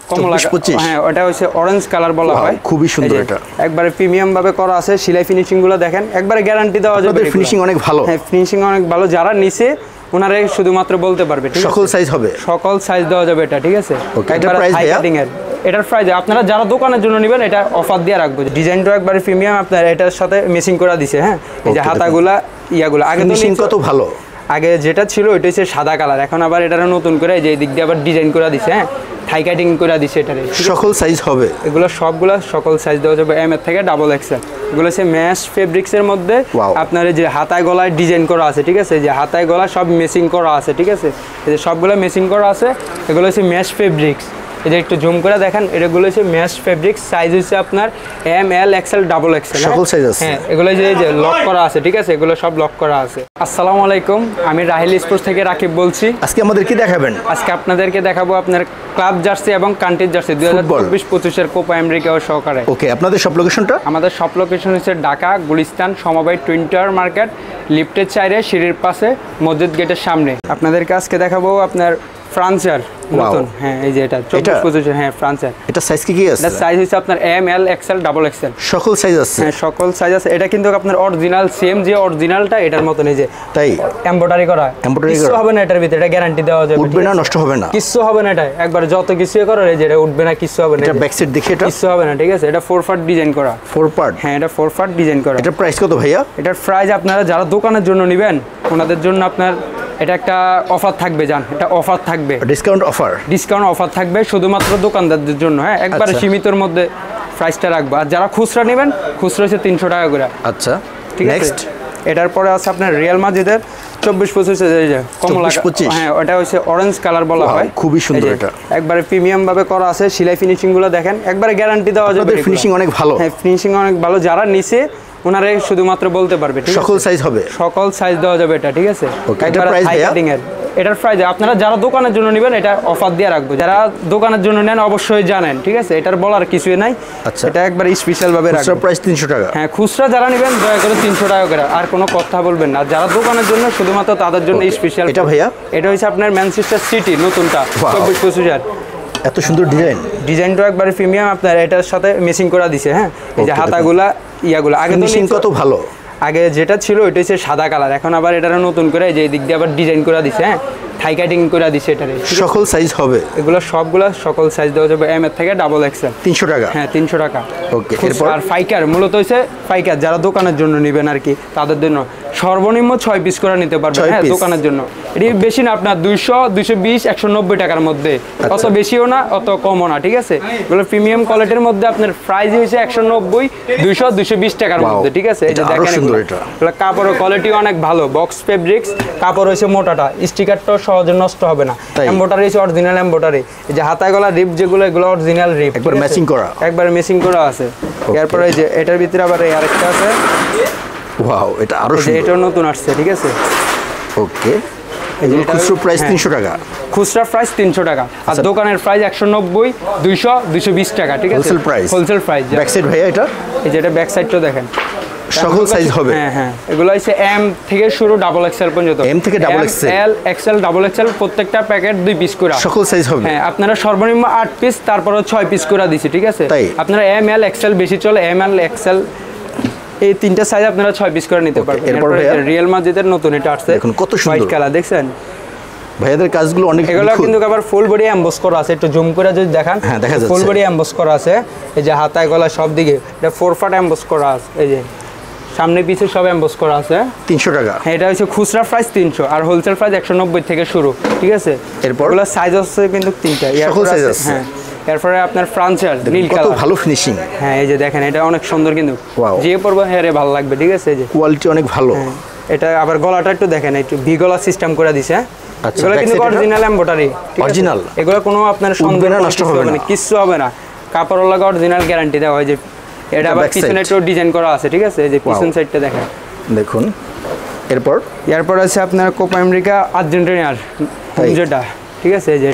কমলা, হ্যাঁ ওটা হচ্ছে অরেঞ্জ কালার বলা হয়। খুবই সুন্দর, এটা একবারে প্রিমিয়াম ভাবে করা আছে। সেলাই ফিনিশিং গুলো দেখেন, একবারে গ্যারান্টি দেওয়া যাবে। ফিনিশিং অনেক ভালো। হ্যাঁ ফিনিশিং অনেক ভালো। যারা নিচে ওনারা শুধুমাত্র বলতে পারবে, ঠিক আছে? সকল সাইজ হবে, সকল সাইজ দেওয়া যাবে এটা, ঠিক আছে? এটা প্রাইস হাই কাটিং এর, এটার প্রাইস আপনারা যারা দোকানের জন্য নেবেন এটা অফার দিয়ে রাখবো। ডিজাইনটা একবারে প্রিমিয়াম, আপনার এটার সাথে মেসিং করা দিছে। হ্যাঁ এই যে হাতাগুলা ইয়াগুলা আগে তো ফিনিশিং কত ভালো। আগে যেটা ছিল ওইটা হচ্ছে সাদা কালার, এখন আবার এটা নতুন করে যে দিক দিয়ে আবার ডিজাইন করে দিছে। হ্যাঁ থাই কাটিং করে দিছে এটারে। সকল সাইজ হবে, এগুলো সবগুলা সকল সাইজ দেওয়া যাবে, এম এর থেকে ডাবল এক্সেল। এগুলো হচ্ছে ম্যাশ ফেব্রিক্সের মধ্যে আপনার যে হাতায় গলায় ডিজাইন করা আছে, ঠিক আছে? যে হাতায় গলা সব মেসিং করা আছে, ঠিক আছে? এই যে সবগুলো মেসিং করা আছে। এগুলো হচ্ছে ম্যাশ ফেব্রিক্স। এই যে একটু জুম করে দেখেন, এগুলো হচ্ছে ম্যাশ ফেব্রিক্স। সাইজ হচ্ছে আপনার এম, এল, এক্সেল, ডাবল এক্সেল, সকল সাইজ আছে। হ্যাঁ এগুলো যে লক করা আছে, ঠিক আছে? এগুলো সব লক করা আছে। আসসালামু আলাইকুম, আমি রাহিল স্পোর্টস থেকে রাকিব বলছি। আজকে আমাদের কি দেখাবেন? আজকে আপনাদেরকে দেখাবো আপনার ক্লাব জার্সি এবং কান্ট্রি জার্সি 2024-25 এর কোপা আমেরিকা সহকারে। ওকে, আপনাদের সব লোকেশনটা? আমাদের সব লোকেশন হচ্ছে ঢাকা গুলিস্তান সমবায় টুইন টাওয়ার মার্কেট, লিফটের চাইরে, সিঁড়ির পাশে, মসজিদ গেটের সামনে। আপনাদেরকে আজকে দেখাবো আপনার ফ্রান্সার নতুন। হ্যাঁ এই যে এটা 24-25, হ্যাঁ ফ্রান্সার। এটা সাইজ কি আছে? এটা সাইজ হচ্ছে আপনার এম, এল, এক্সেল, ডাবল এক্সেল, সকল সাইজ আছে। হ্যাঁ সকল সাইজ আছে। এটা কিন্তু আপনার অরিজিনাল সেম যে অরিজিনালটা এটার মতন। এই যে তাই এমব্রয়ডারি করা, কিছু হবে না এটার ভিতরে, এটা গ্যারান্টি দেওয়া যাবে। উঠবে না, নষ্ট হবে না, কিছু হবে না। এটা একবার যত কিছু করো এই যে এটা উঠবে না, কিছু হবে না। এটা ব্যাক সাইড দেখি, এটা কিছু হবে না, ঠিক আছে? এটা 4 পার্ট ডিজাইন করা। 4 পার্ট? হ্যাঁ এটা 4 পার্ট ডিজাইন করা। এটা প্রাইস কত ভাইয়া? এটার প্রাইস আপনারা যারা দোকানের জন্য নেবেন ওনাদের জন্য আপনার এটা একটা অফার থাকবে। জান এটা অফার থাকবে, ডিসকাউন্ট অফার থাকবে শুধুমাত্র দোকানদারদের জন্য। হ্যাঁ একবারে সীমিতর মধ্যে প্রাইসটা রাখবো। আর যারা খুচরা নেবেন, খুচরা হচ্ছে 300 টাকা করে। আচ্ছা ঠিক আছে। এটার পরে আছে আপনার রিয়াল মাদ্রিদের 24-25 কমলা, হ্যাঁ ওটা হচ্ছে অরেঞ্জ কালার বলা হয়। খুবই সুন্দর, এটা একবারে প্রিমিয়াম ভাবে করা আছে। সেলাই ফিনিশিং গুলো দেখেন, একবারে গ্যারান্টি দেওয়া যাবে। ফিনিশিং অনেক ভালো। হ্যাঁ ফিনিশিং অনেক ভালো। যারা নিচে ওনারা শুধুমাত্র বলতে পারবে, ঠিক আছে? সকল সাইজ হবে, সকল সাইজ দেওয়া যাবে এটা, ঠিক আছে? এটার প্রাইস ভাইয়া? এটার প্রাইস আপনারা যারা দোকানের জন্য নেবেন এটা অফার দিয়ে রাখবো। যারা দোকানের জন্য নেন অবশ্যই জানেন, ঠিক আছে? এটার বলার কিছুই নাই। আচ্ছা এটা একবার স্পেশাল ভাবে রাখবো। খুচরা প্রাইস 300 টাকা। হ্যাঁ খুচরা যারা নেবেন দয়া করে 300 টাকা করে, আর কোনো কথা বলবেন না। যারা দোকানের জন্য শুধুমাত্র তাদের জন্য স্পেশাল। এটা ভাইয়া? এটা হচ্ছে আপনার ম্যানচেস্টার সিটি নতুনটা 24-25। এত সুন্দর ডিজাইনটা একবারে প্রিমিয়াম, আপনার এটার সাথে মেসিং করা দিছে। হ্যাঁ এই যে হাতাগুলা ইয়াগুলা আগে তো কত ভালো। আগে যেটা ছিল ওইটা হচ্ছে সাদা কালার, এখন আবার এটা নতুন করে যে দিক দিয়ে আবার ডিজাইন করে দিছে। হ্যাঁ থাই কাটিং করে দিছে এটারে। সকল সাইজ হবে, এগুলো সবগুলা সকল সাইজ দেওয়া যাবে, এম এর থেকে ডাবল এক্সেল। 300 টাকা? হ্যাঁ 300 টাকা। ওকে, এরপর আর ফাইকার মূলত হচ্ছে ফাইকার যারা দোকানের জন্য নেবেন আর কি, তাদের জন্য সর্বনিম্ন 6 পিস করে নিতে পারবেন। হ্যাঁ দোকানের জন্য এটি বেশি না, আপনার 200, 220, 190 টাকার মধ্যে। অত বেশিও না অত কমও না, ঠিক আছে? এগুলো প্রিমিয়াম কোয়ালিটির মধ্যে আপনার প্রাইস হয়েছে 190, 200, 220 টাকার মধ্যে, ঠিক আছে? এই যে দেখেন এগুলো কাপড়ের কোয়ালিটি অনেক ভালো। বক্স ফেব্রিক্স কাপড় হয়েছে মোটাটা, স্টিকারটাও সহজে নষ্ট হবে না। এমব্রয়ডারি হচ্ছে অরিজিনাল এমব্রয়ডারি। এই যে হাতায় গলা রিপ যেগুলো, এগুলো অরিজিনাল রিপ, একবার ম্যাচিং করা, একবার মেসিং করা আছে। এরপর এই যে এটার ভিতরে আবার আরেকটা আছে। ওয়াও, এটা আরো সুন্দর। এটা নতুন আসছে, ঠিক আছে? ওকে, এগুলো খুচরা প্রাইস 300 টাকা। খুচরা প্রাইস 300 টাকা, আর দোকানের প্রাইস 190, 200, 220 টাকা, ঠিক আছে? Wholesale price. ব্যাক সাইড ভাইয়া এটা? এই যে এটা ব্যাক সাইডটাও দেখেন, সকল সাইজ হবে। হ্যাঁ হ্যাঁ এগুলো হচ্ছে এম থেকে শুরু ডাবল এক্সেল পর্যন্ত। এম থেকে ডাবল এক্সেল, এল, এক্সেল, ডাবল এক্সেল প্রত্যেকটা প্যাকেট 2 পিস করে। সকল সাইজ হবে। হ্যাঁ আপনারা সর্বনিম্ন 8 পিস, তারপরে 6 পিস করে দিছি, ঠিক আছে? আপনারা এম, এল, এক্সেল বেশি চলে, এম, এল, এক্সেল এই তিনটা সাইজ আপনারা 6 পিস করে নিতে পারবেন। এরপর রিয়েল মাদ্রিদের নতুন এটা আসছে, দেখুন কত সুন্দর হোয়াইট কালার, দেখছেন? ভাইয়াদের কাজগুলো অনেক, এগুলো কিন্তু আবার ফুল বডি এমবস করা আছে। একটু জুম করে যদি দেখান, হ্যাঁ দেখা যাচ্ছে ফুল বডি এমবস করা আছে। এই যে হাতায় গলা সব দিকে এটা 4 পার্ট এমবস করা আছে। এই যে সামনে পিছে সব এমবস করা আছে। 300 টাকা। হ্যাঁ এটা হচ্ছে খুচরা প্রাইস 300, আর হোলসেল প্রাইস 190 থেকে শুরু, ঠিক আছে? এরপর এগুলো সাইজ আছে কিন্তু 3টা। সকল সাইজ আছে। হ্যাঁ এরপরে আপনার ফ্রান্সার নীল কালার, কত ভালো ফিনিশিং। হ্যাঁ এই যে দেখেন এটা অনেক সুন্দর, কিন্তু যে পরবে হেরে ভালো লাগবে, ঠিক আছে? এই যে কোয়ালিটি অনেক ভালো। এটা আবার গলাটা একটু দেখেন, একটু ভি গলা সিস্টেম করে দিছে। এগুলো কিন্তু অরিজিনাল এমব্রয়ডারি, অরিজিনাল। এগুলো কোনো আপনার সন্দেহ না, নষ্ট হবে না, কিছু হবে না। কাপড়ের লাগা অরিজিনাল গ্যারান্টি দেওয়া হয়। যে এটা আবার পিছনে একটু ডিজাইন করা আছে, ঠিক আছে? এই যে পিছন সাইডটা দেখেন, দেখুন। এরপর আছে আপনার কোপা আমেরিকা আর্জেন্টিনার যেটা, ঠিক আছে? এই যে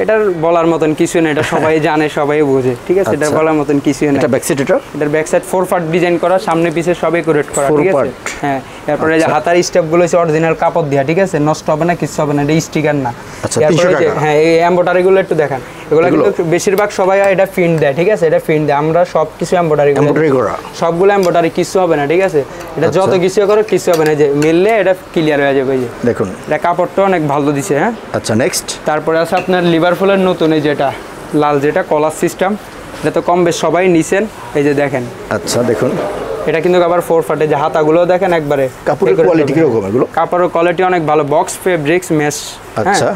এটার বলার মতন কিছু না, এটা সবাই জানে, সবাই বোঝে, ঠিক আছে? এটা বলার মতন কিছু না। এটা ব্যাক সাইড, এটার ব্যাক সাইড 4 পার্ট ডিজাইন করা, সামনে পিছে সব একুরেট করা, ঠিক আছে? হ্যাঁ এরপরে এই যে হাতার স্টেপগুলো হচ্ছে অরিজিনাল কাপড় দেওয়া, ঠিক আছে, নষ্ট হবে না, কিছু হবে না, এটা স্টিকার না। আচ্ছা, এরপরে 300 টাকা। হ্যাঁ, এই এমব্রয়ডারিগুলো একটু দেখেন, এগুলো কিন্তু বেশিরভাগ সবাই এটা প্রিন্ট দেয়, ঠিক আছে, এটা প্রিন্ট দেয়, আমরা সব কিছু এমব্রয়ডারি করা, সবগুলো এমব্রয়ডারি, কিছু হবে না, ঠিক আছে, এটা যত কিছু করো কিছু হবে না, যে মিললে এটা ক্লিয়ার হয়ে যাবে। এই যে দেখুন এটা কাপড়টা অনেক ভালো দিছে। হ্যাঁ, আচ্ছা নেক্সট। তারপরে আছে আপনার লিভারপুলের নতুন এই যেটা লাল, যেটা কলার সিস্টেম, এটা তো কম বেশ সবাই নিছেন। এই যে দেখেন, আচ্ছা দেখুন, এটা কিন্তু আবার 4 ফাটে, যে হাতাগুলো দেখেন একবারে, কাপড়ের কোয়ালিটি কিরকম এগুলো? কাপড়ের কোয়ালিটি অনেক ভালো, বক্স ফেব্রিক্স মেশ। আচ্ছা,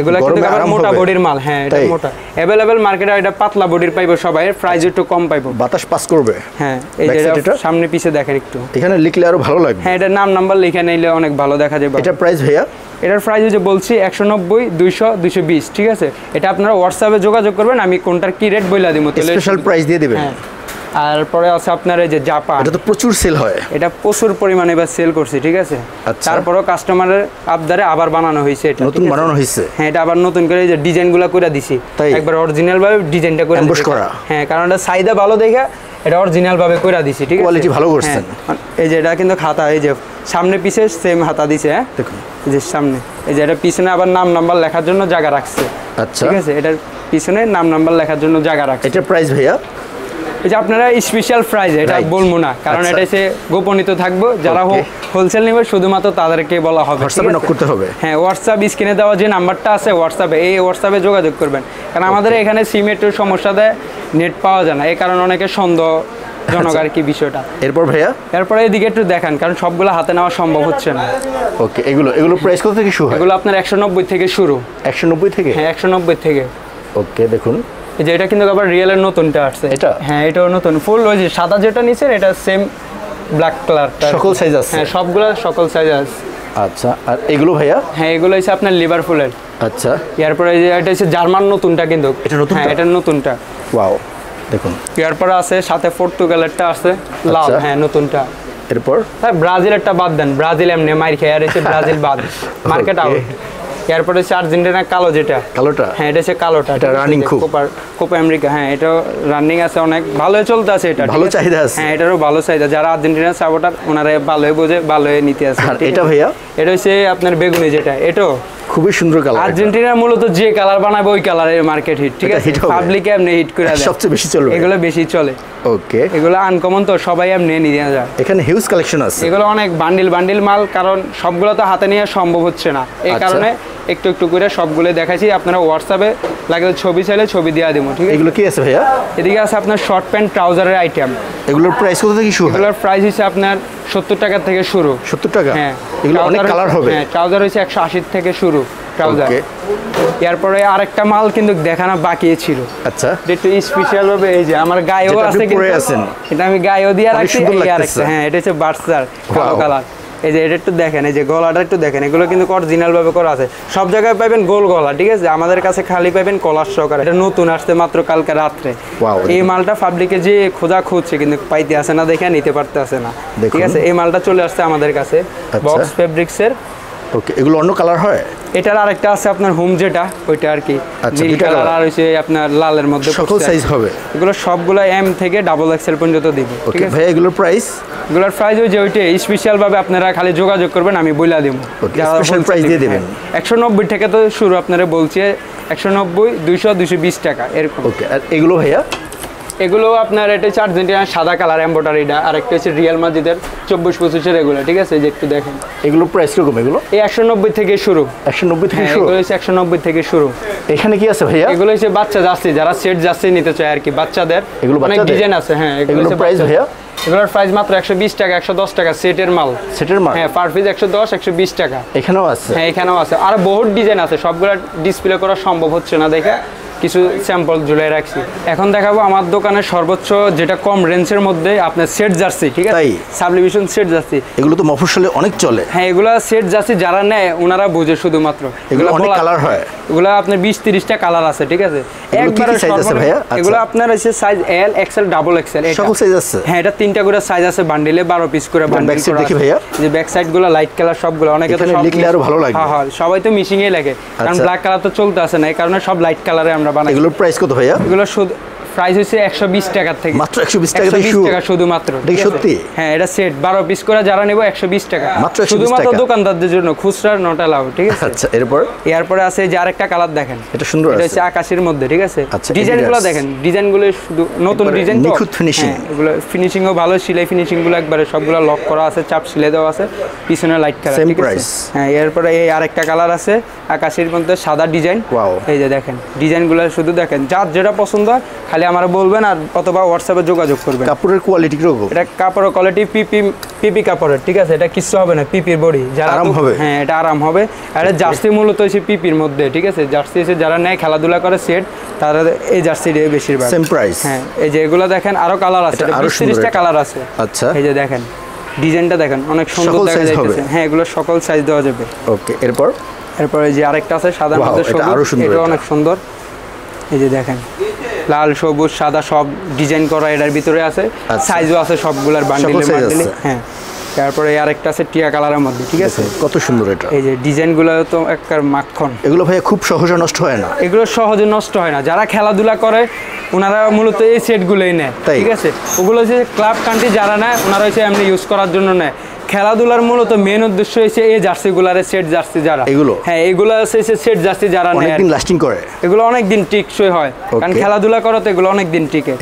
এগুলো কিন্তু আবার মোটা বডির মাল। হ্যাঁ, এটা মোটা, अवेलेबल মার্কেটে এটা পাতলা বডির পাইবো সবাই, এর প্রাইস একটু কম পাইবো, বাতাস পাস করবে। হ্যাঁ, এই যে সামনে পিছে দেখেন একটু, এখানে লিখলে আরো ভালো লাগবে। হ্যাঁ, এটা নাম্বার লিখে নিলে অনেক ভালো দেখা যাবে। এটা প্রাইস ভাইয়া? এটার প্রাইস যে বলছি 190, 200, 220, ঠিক আছে। এটা আপনারা হোয়াটসঅ্যাপে যোগাযোগ করবেন, আমি কোনটার কি রেট বইলা দিব, তাহলে স্পেশাল প্রাইস দিয়ে দিবেন। হ্যাঁ, আর পরে আছে আপনার এই যে জাপান, এটা তো প্রচুর সেল হয়, এটা প্রচুর পরিমাণে এবার সেল করছি, ঠিক আছে। আচ্ছা, তারপরেও কাস্টমারের আবদারে আবার বানানো হয়েছে, এটা নতুন বানানো হয়েছে। হ্যাঁ, এটা আবার নতুন করে এই যে ডিজাইনগুলো করে দিছি, একবার অরিজিনাল ভাবে ডিজাইনটা করে এমবস করা। হ্যাঁ, কারণ এটা চাহিদা ভালো দেখে এটা অরিজিনাল ভাবে করে দিছি, ঠিক আছে, কোয়ালিটি ভালো করছেন। এই যে এটা কিন্তু খাতা, এই যে সামনে পিছে সেম হাতা দিছে। হ্যাঁ, দেখুন, এই যে সামনে, এই যে এটা পিছনে আবার নাম্বার লেখার জন্য জায়গা রাখছে। আচ্ছা, ঠিক আছে, এটার পিছনে নাম্বার লেখার জন্য জায়গা রাখছে। এটা প্রাইস ভাইয়া? এই যে আপনারা স্পেশাল প্রাইস, এটা বলবো না, কারণ এটা সে গোপনীত থাকবো, যারা হোলসেল নেবে শুধুমাত্র তাদেরকে বলা হবে, হোয়াটসঅ্যাপে নক করতে হবে। হ্যাঁ, হোয়াটসঅ্যাপ স্ক্রিনে দেওয়া যে নাম্বারটা আছে হোয়াটসঅ্যাপে, এই হোয়াটসঅ্যাপে যোগাযোগ করবেন, কারণ আমাদের এখানে সিম একটু সমস্যা দেয়, নেট পাওয়া যায় না, এই কারণে অনেকে সন্দেহজনক আর কি বিষয়টা। এরপর ভাইয়া? এরপরে এদিকে একটু দেখান, কারণ সবগুলো হাতে নেওয়া সম্ভব হচ্ছে না। ওকে, এগুলো প্রাইস কত থেকে শুরু হয়? এগুলো আপনার 190 থেকে শুরু। 190 থেকে? হ্যাঁ, 190 থেকে। ওকে, দেখুন, এই যে এটা কিন্তু আবার রিয়েলের নতুনটা আসছে, এটা? হ্যাঁ, এটাও নতুন, ফুল ওই যে সাদা যেটা নিছেন এটা সেম ব্ল্যাক কালারটা, সকল সাইজ আছে? হ্যাঁ, সবগুলা সকল সাইজ আছে। আচ্ছা, আর এগুলো ভাইয়া? হ্যাঁ, এগুলো হচ্ছে আপনার লিভারপুলের। আচ্ছা, এরপরে এই যে এটা হচ্ছে জার্মান নতুনটা, কিন্তু এটা নতুন? হ্যাঁ, এটা নতুনটা। ওয়াও, দেখুন, এরপরে আছে সাথে পর্তুগালেরটা আছে লাল। হ্যাঁ, নতুনটা। এরপর হ্যাঁ, ব্রাজিলেরটা বাদ দেন, ব্রাজিল এমনি মাইর খেয়ে, আর হচ্ছে ব্রাজিল বাদ, মার্কেট আউট। এরপরে হচ্ছে আর্জেন্টিনা কালো, যেটা কালোটা, হ্যাঁ, এটা হচ্ছে কালোটা, এটা রানিং খুব, কোপা আমেরিকা। হ্যাঁ, এটা রানিং আছে, অনেক ভালোই চলতে আছে, এটা ভালো চাহিদা আছে। হ্যাঁ, এটারও ভালো চাহিদা, যারা আর্জেন্টিনার সাপোর্টার ওনারা ভালোই বোঝে, ভালোই নিতে আছে। আর এটা ভাইয়া? এটা হচ্ছে আপনার বেগুনি, যেটা এটাও খুবই সুন্দর কালার। আর্জেন্টিনা মূলত যে কালার বানাবে ওই কালারের মার্কেট হিট, ঠিক আছে, পাবলিকে এমনি হিট করে দেয়, সবচেয়ে বেশি চলবে, এগুলো বেশি চলে। ওকে, এগুলো আনকমন তো, সবাই এমনি নিয়ে যায়। এখানে হিউজ কালেকশন আছে, এগুলো অনেক বান্ডিল মাল, কারণ সবগুলো তো হাতে নিয়ে সম্ভব হচ্ছে না, এই কারণে একটু একটু করে সবগুলো দেখাচ্ছি। আপনারা হোয়াটসঅ্যাপে লাগলে ছবি চাইলে ছবি দিয়ে দেবো, ঠিক আছে। এগুলো কি আছে ভাইয়া? এদিকে আছে আপনার শর্ট প্যান্ট ট্রাউজারের আইটেম। এগুলোর প্রাইস কত থেকে শুরু? এগুলোর প্রাইস হচ্ছে আপনার 70 টাকা থেকে শুরু। 70 টাকা? হ্যাঁ, এগুলো অনেক কালার হবে। হ্যাঁ, ট্রাউজার হচ্ছে 180 থেকে শুরু ট্রাউজার। এরপরে আরেকটা মাল কিন্তু দেখানো বাকি ছিল। আচ্ছা, একটু স্পেশাল ভাবে, এই যে আমার গায়েও আছে, এটা আমি গায়েও দিয়ে রাখছি। হ্যাঁ, এটা হচ্ছে বার্সার কালো কালার। এই যে এটা একটু দেখেন, এই যে গলাটা একটু দেখেন, এগুলো কিন্তু অরিজিনাল ভাবে করা আছে, সব জায়গায় পাবেন গোল গলা, ঠিক আছে, আমাদের কাছে খালি পাবেন কলার সহকারে। এটা নতুন আসছে মাত্র কালকে রাত্রে। এই মালটা পাবলিকে যে খোঁজা খুঁজছে, কিন্তু পাইতে আসে না, দেখে নিতে পারতে আসে না, ঠিক আছে। এই মালটা চলে আসছে আমাদের কাছে, বক্স ফেব্রিক্সের। ওকে, এগুলো অন্য কালার হয়? এটার আরেকটা আছে আপনার হোম, যেটা ওইটা আর কি নীল কালার, আর হচ্ছে আপনার লালের মধ্যে সকল সাইজ হবে। এগুলো সবগুলো এম থেকে ডাবল এক্সেল পর্যন্ত দিব, ঠিক আছে। ভাই, এগুলোর প্রাইস? এগুলোর প্রাইস ওই যে ওইটা স্পেশাল ভাবে আপনারা খালি যোগাযোগ করবেন, আমি বইলা দেব, স্পেশাল প্রাইস দিয়ে দিবেন। 190 থেকে তো শুরু, আপনারা বলছি 190, 200, 220 টাকা এরকম। ওকে, আর এগুলো ভাইয়া? এগুলো আপনার এটা হচ্ছে আর্জেন্টিনার সাদা কালার এমব্রয়ডারিটা, আর একটা হচ্ছে রিয়াল মাদ্রিদের 24-25 এগুলো, ঠিক আছে, যে একটু দেখেন। এগুলোর প্রাইস কিরকম? এগুলো এই 190 থেকে শুরু। 190 থেকে শুরু? এগুলো হচ্ছে 190 থেকে শুরু। এখানে কি আছে ভাইয়া? এগুলো হচ্ছে বাচ্চা জার্সি, যারা সেট জার্সি নিতে চায় আর কি, বাচ্চাদের অনেক ডিজাইন আছে। হ্যাঁ, এগুলোর প্রাইস ভাইয়া? এগুলোর প্রাইস মাত্র 120 টাকা, 110 টাকা সেটের মাল। সেটের মাল? হ্যাঁ, পার পিস 110, 120 টাকা। এখানেও আছে? হ্যাঁ, এখানেও আছে, আর বহুত ডিজাইন আছে, সবগুলো ডিসপ্লে করা সম্ভব হচ্ছে না দেখে কিছু স্যাম্পল ঝুলাই রাখছি। এখন দেখাবো আমার দোকানের সর্বোচ্চ যেটা কম রেঞ্জের মধ্যে আপনার সেট জার্সি, ঠিক আছে, সাবলিমেশন সেট জার্সি। এগুলো তো মফস্বলে অনেক চলে। হ্যাঁ, এগুলো সেট জার্সি যারা নেয় ওনারা বুঝে শুধুমাত্র। এগুলো অনেক কালার হয়, এগুলো আপনার 20-30টা কালার আছে, ঠিক আছে। একবারে এগুলো আপনার আছে size L, XL, double XL, সকল সাইজ আছে। হ্যাঁ, এটা 3টা করে সাইজ আছে, বান্ডিলে 12 পিস করে বান্ডিল করা। দেখি ভাইয়া, যে ব্যাক সাইড গুলো লাইট কালার সবগুলো, অনেকে তো সব লিখলে আরো ভালো লাগে। হ্যাঁ হ্যাঁ, সবাই তো মিশিংই লাগে, কারণ ব্ল্যাক কালার তো চলতে আসে না, এই কারণে সব লাইট কালারে আমরা বানাই। এগুলোর প্রাইস কত ভাইয়া? এগুলো শুধু প্রাইস হচ্ছে 120 টাকার থেকে, মাত্র 120 টাকা থেকে 120 শুরু টাকা শুধুমাত্র। এটা সত্যি? হ্যাঁ, এটা সেট 12 পিস করে যারা নেব 120 টাকা মাত্র 120 শুধুমাত্র টাকা। দোকানদারদের জন্য, খুচরা নট অ্যালাউ, ঠিক আছে? আচ্ছা, এরপর এরপরে আছে যে আরেকটা কালার দেখেন, এটা সুন্দর এটা আছে। হচ্ছে আকাশের মধ্যে, ঠিক আছে? আচ্ছা, ডিজাইনগুলো Adidas। দেখেন, ডিজাইনগুলো শুধু নতুন একবারে ডিজাইন তো, নিখুঁত finishing। হ্যাঁ, এগুলো ফিনিশিংও ভালো, সেলাই ফিনিশিংগুলো একবারে সবগুলো লক করা আছে, চাপ সেলাই দেওয়া আছে, পিছনে লাইট কালার, Same ঠিক আছে? price। হ্যাঁ, এরপরে এই আরেকটা কালার আছে আকাশের মধ্যে সাদা ডিজাইন। Wow। এই যে দেখেন ডিজাইনগুলো শুধু দেখেন, যার যেটা পছন্দ হয় খালি আমরা বলবেন আর অথবা হোয়াটসঅ্যাপে যোগাযোগ করবেন। কাপড়ের কোয়ালিটি কিরকম? এটা কাপড়ের কোয়ালিটি পিপি কাপড়ের, ঠিক আছে? এটা কিছু হবে না, পিপির বডি, যারা আরাম হবে। হ্যাঁ, এটা আরাম হবে। আর এটা জার্সি মূলত হচ্ছে পিপির মধ্যে, ঠিক আছে? জার্সি এসে যারা নেয় খেলাধুলা করে সেট, তারা এই জার্সি দিয়ে বেশিরভাগ। Same price. হ্যাঁ, এই যে এগুলো দেখেন আরো কালার আছে, এটা আরো 30টা সুন্দর কালার আছে। আচ্ছা, এই যে দেখেন ডিজাইনটা দেখেন, অনেক সুন্দর সকল দেখা size হবে। যাইতেছে। হ্যাঁ, এগুলো সকল সাইজ দেওয়া যাবে। ওকে, এরপর এরপরে যে আরেকটা আছে সাদার Wow, মধ্যে এটা আরো সবুজ, সুন্দর এটা এটা। অনেক সুন্দর। এই যে দেখেন লাল সবুজ সাদা সব ডিজাইন করা এটার ভিতরে আছে, আচ্ছা। সাইজও আছে সবগুলার বান্ডিলে size বান্ডিলে। আছে। হ্যাঁ, তারপরে আরেকটা আছে টিয়া কালারের মধ্যে, ঠিক আছে? কত সুন্দর এটা। এই যে ডিজাইনগুলো তো একবার মাখন, এগুলো ভাইয়া খুব সহজে নষ্ট হয় না? এগুলো সহজে নষ্ট হয় না। যারা খেলাধুলা করে ওনারা মূলত এই সেটগুলোই নেয়, তাই? ঠিক আছে? ওগুলো হচ্ছে ক্লাব কান্ট্রি যারা নেয় ওনারা হচ্ছে এমনি ইউজ করার জন্য নেয়। খেলাধুলার মূলত মেন উদ্দেশ্য হচ্ছে এই জার্সিগুলার সেট জার্সি যারা, এগুলো? হ্যাঁ, এগুলো হচ্ছে সেট জার্সি যারা নেয়, অনেকদিন লাস্টিং করে? এগুলো অনেক দিন টিকসই হয়, কারণ Okay। খেলাধুলা করো তো এগুলো অনেক দিন টিকে।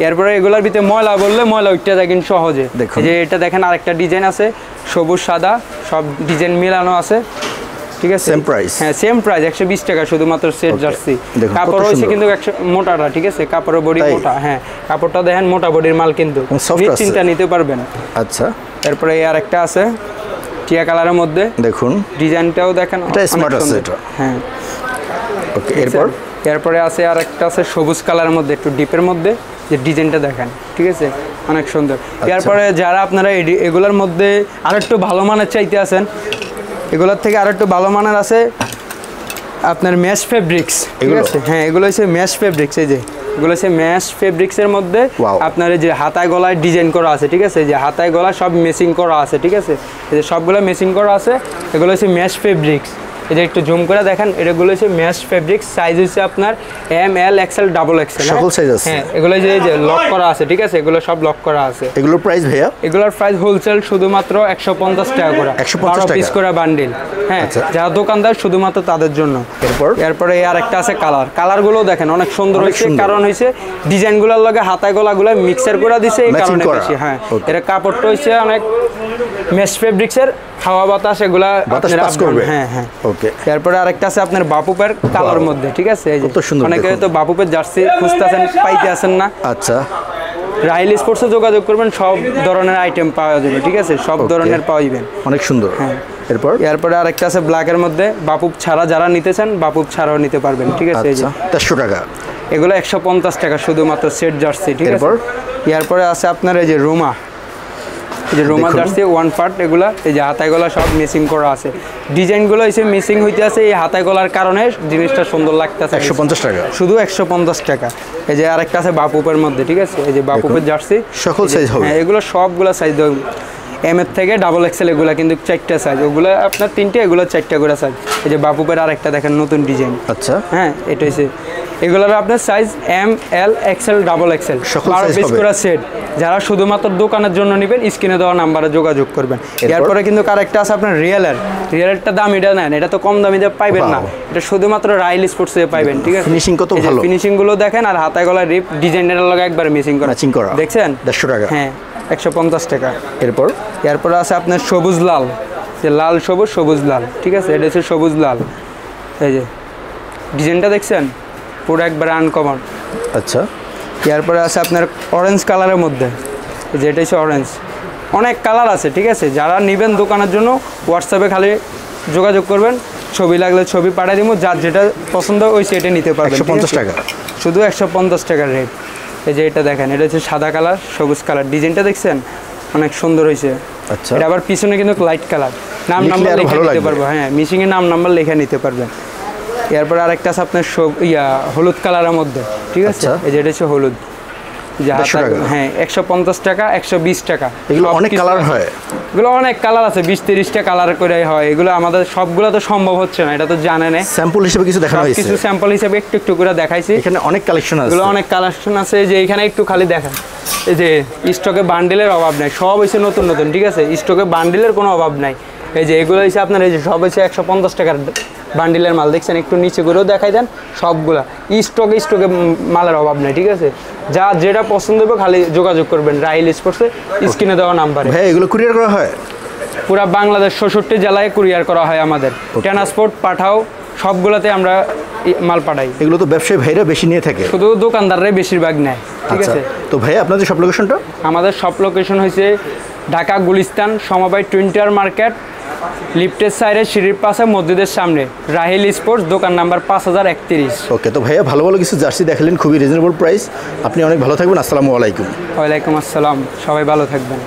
এরপরে এগুলোর ভিতরে ময়লা বললে ময়লা উঠতে যায় কিন্তু সহজে। দেখুন। এই যে এটা দেখেন আরেকটা ডিজাইন আছে সবুজ সাদা সব ডিজাইন মিলানো আছে, ঠিক আছে? Same price? হ্যাঁ, সেম প্রাইস 120 টাকা শুধুমাত্র সেট Okay। জার্সি। দেখুন, কত কাপড় হচ্ছে সুন্দর। কিন্তু 100 মোটাটা, ঠিক আছে? কাপড়ের বডি তাই? মোটা, হ্যাঁ, কাপড়টা দেখেন মোটা বডির মাল কিন্তু এবং soft আছে। নিশ্চিন্তা নিতে পারবেন। আচ্ছা, এরপরে এই আরেকটা আছে টিয়া কালারের মধ্যে, দেখুন ডিজাইনটাও দেখেন এটা অনেক smart আছে সুন্দর। এটা। হ্যাঁ, ওকে, এরপর এরপরে আছে আর একটা আছে সবুজ কালারের মধ্যে একটু ডিপের মধ্যে, যে ডিজাইনটা দেখেন, ঠিক আছে? অনেক সুন্দর। এরপরে যারা আপনারা এগুলোর মধ্যে আর একটু ভালো মানের চাইতে আছেন, এগুলোর থেকে আর একটু ভালো মানের আছে আপনার ম্যাশ ফেব্রিক্স, ঠিক এগুলো? আছে? হ্যাঁ, এগুলো হচ্ছে ম্যাশ ফেব্রিক্স। এই যে এগুলো হচ্ছে ম্যাশ ফেব্রিক্সের মধ্যে Wow। আপনার এই যে হাতায় গলায় ডিজাইন করা আছে, ঠিক আছে? এই যে হাতায় গলায় সব মেসিং করা আছে, ঠিক আছে? এই যে সবগুলো মেসিং করা আছে, এগুলো হচ্ছে ম্যাশ ফেব্রিক্স। এই যে একটু জুম করে দেখেন, এগুলো হচ্ছে ম্যাশ ফেব্রিক্স, সাইজ হচ্ছে আপনার ML XL XXL, সকল size আছে? হ্যাঁ, এগুলো যে লক করা আছে, ঠিক আছে? এগুলো সব লক করা আছে। এগুলোর প্রাইস ভাইয়া? এগুলোর প্রাইস হোলসেল শুধুমাত্র 150 টাকা করে, 150 12 পিস টাকা? করে বান্ডিল। হ্যাঁ, আচ্ছা। যারা দোকানদার শুধুমাত্র তাদের জন্য। এরপরে আর একটা আছে কালারগুলো দেখেন অনেক সুন্দর অনেক হয়েছে, সুন্দর। কারণ হয়েছে ডিজাইনগুলোর লগে হাতায় গলাগুলো মিক্সার করে দিছে, এই Matching কারণে করা। বেশি। হ্যাঁ, Okay। এর কাপড়টা হচ্ছে অনেক মেশ ফেব্রিক্সের, হাওয়া বাতাস এগুলা বাতাস আপনারা পাস করবে? হ্যাঁ হ্যাঁ। ওকে, এরপরে আরেকটা আছে আপনার বাপুপের কালার মধ্যে, ঠিক আছে? এই যে কত সুন্দর অনেকে দেখুন। তো বাপুপের জার্সি খুঁজতেছেন পাইতে আছেন না, আচ্ছা, রাইল স্পোর্টসে যোগাযোগ করবেন, সব ধরনের আইটেম পাওয়া যাবে, ঠিক আছে? সব Okay। ধরনের পাইবেন। অনেক সুন্দর। এরপর এরপরে আরেকটা আছে ব্ল্যাকের মধ্যে, বাপুপ ছাড়া যারা নিতে চান বাপুপ ছাড়াও নিতে পারবেন, ঠিক আছে? এই যে আচ্ছা, 400 টাকা। এগুলো 150 টাকা শুধুমাত্র সেট জার্সি, ঠিক আছে? এরপর? এরপরে আছে আপনার এই যে রোমা, এই যে রোমা দেখুন। জার্সি ওয়ান পার্ট, এগুলা এই যে হাতায় গলা সব মিসিং করা আছে, ডিজাইনগুলো এসে মিসিং হইতে আছে, এই হাতায় গলার কারণে জিনিসটা সুন্দর লাগতেছে। 150 টাকা শুধু 150 টাকা। এই যে আরেকটা আছে বাপুপের মধ্যে, ঠিক আছে? এই যে বাপুপের জার্সি, সকল সাইজ হবে? হ্যাঁ, এগুলো সবগুলো সাইজ দেবে, M এর থেকে XXL, এগুলো কিন্তু 4টা সাইজ, ওগুলো আপনার 3টে, এগুলো 4টা করে সাইজ। এই যে বাপুপের আরেকটা দেখেন নতুন ডিজাইন। আচ্ছা, হ্যাঁ, এটা হচ্ছে এগুলোর আপনার সাইজ ML XL XXL, সকল 12 size পিস হবে? করে সেট। যারা শুধুমাত্র দোকানের জন্য নেবেন স্ক্রিনে দেওয়া নাম্বারে যোগাযোগ করবেন। এরপরে কিন্তু আরেকটা আছে আপনার রিয়েলের দাম এটা নেন, এটা তো কম দামে পাইবেন না, Wow। এটা শুধুমাত্র রাইল স্পোর্টসে পাইবেন, ঠিক আছে? Finishing কত ভালো। ফিনিশিং গুলো দেখেন, আর হাতায় গলায় রিপ ডিজাইনের লগে একবার মিসিং করা, Matching করা। দেখছেন? 150 টাকা। হ্যাঁ, 150 টাকা। এরপর এরপরে আছে আপনার সবুজ লাল, যে লাল সবুজ সবুজ লাল, ঠিক আছে? এটা হচ্ছে সবুজ লাল। এই যে ডিজাইনটা দেখছেন, পুরো একবার আনকমন। আচ্ছা, এরপরে আছে আপনার অরেঞ্জ কালারের মধ্যে, এই যে এটা হচ্ছে অরেঞ্জ। অনেক কালার আছে, ঠিক আছে? যারা নেবেন দোকানের জন্য হোয়াটসঅ্যাপে খালি যোগাযোগ করবেন, ছবি লাগলে ছবি পাঠিয়ে দিব, যার যেটা পছন্দ ওই সেটে নিতে পারবেন। 150 টাকা। শুধু 150 টাকার রেট। এই যে এটা দেখেন, এটা হচ্ছে সাদা কালার সবুজ কালার, ডিজাইনটা দেখছেন অনেক সুন্দর হয়েছে। আচ্ছা, এটা আবার পিছনে কিন্তু লাইট কালার, নাম লিখলে নাম্বার আরো লিখে ভালো নিতে লাগবে। পারবো। হ্যাঁ, মিশিংয়ে নাম নাম্বার লিখে নিতে পারবেন। এরপর আরেকটা আছে আপনার হলুদ কালারের মধ্যে, ঠিক আছে? আচ্ছা। এই যে এটা হচ্ছে হলুদ, 150 টাকা। হ্যাঁ 150 টাকা 120 টাকা। এগুলো অনেক সবকিছু কালার আছে। হয়। এগুলো অনেক কালার আছে, 20-30টা কালার করে হয়। এগুলো আমাদের সবগুলো তো সম্ভব হচ্ছে না, এটা তো জানেন। স্যাম্পল হিসেবে কিছু দেখানো হয়েছে। কিছু স্যাম্পল হিসেবে একটু একটু করে দেখাইছি। এখানে অনেক কালেকশন আছে। এগুলো অনেক কালেকশন আছে, যে এখানে একটু খালি দেখান। এই যে স্টকে বান্ডেলের অভাব নাই, সব হচ্ছে নতুন নতুন, ঠিক আছে। স্টকে বান্ডেলের কোনো অভাব নাই। এই যে এগুলো হচ্ছে আপনার, এই যে সব হচ্ছে 150 টাকার বান্ডিলের মাল, দেখছেন। একটু নিচে করেও দেখাই দেন, সবগুলা স্টকে মালের অভাব নাই, ঠিক আছে। যা যেটা পছন্দ হবে খালি যোগাযোগ করবেন রাহিল স্পোর্টসে, স্ক্রিনে দেওয়া নাম্বারে। ভাই এগুলো কুরিয়ার করা হয়? পুরা বাংলাদেশ 66 জেলায় কুরিয়ার করা হয় আমাদের। ট্রান্সপোর্ট পাঠাও, সবগুলাতে আমরা মাল পাঠাই। এগুলো তো ব্যবসায়ী ভাইরা বেশি নিয়ে থাকে, শুধু দোকানদাররাই বেশিরভাগ নেয়, ঠিক আচ্ছা। আছে। তো ভাই আপনাদের সব লোকেশনটা? আমাদের সব লোকেশন হয়েছে ঢাকা গুলিস্তান সমবায় টুইন্টার মার্কেট, লিফটের সাইডে সিঁড়ির পাশে মসজিদের সামনে, রাহিল স্পোর্টস, দোকান নাম্বার 5031। ওকে, তো ভাইয়া ভালো ভালো কিছু জার্সি দেখালেন, খুবই রিজনেবল প্রাইস। আপনি অনেক ভালো থাকবেন। আসসালামু আলাইকুম। ওয়ালাইকুম আসসালাম, সবাই ভালো থাকবেন।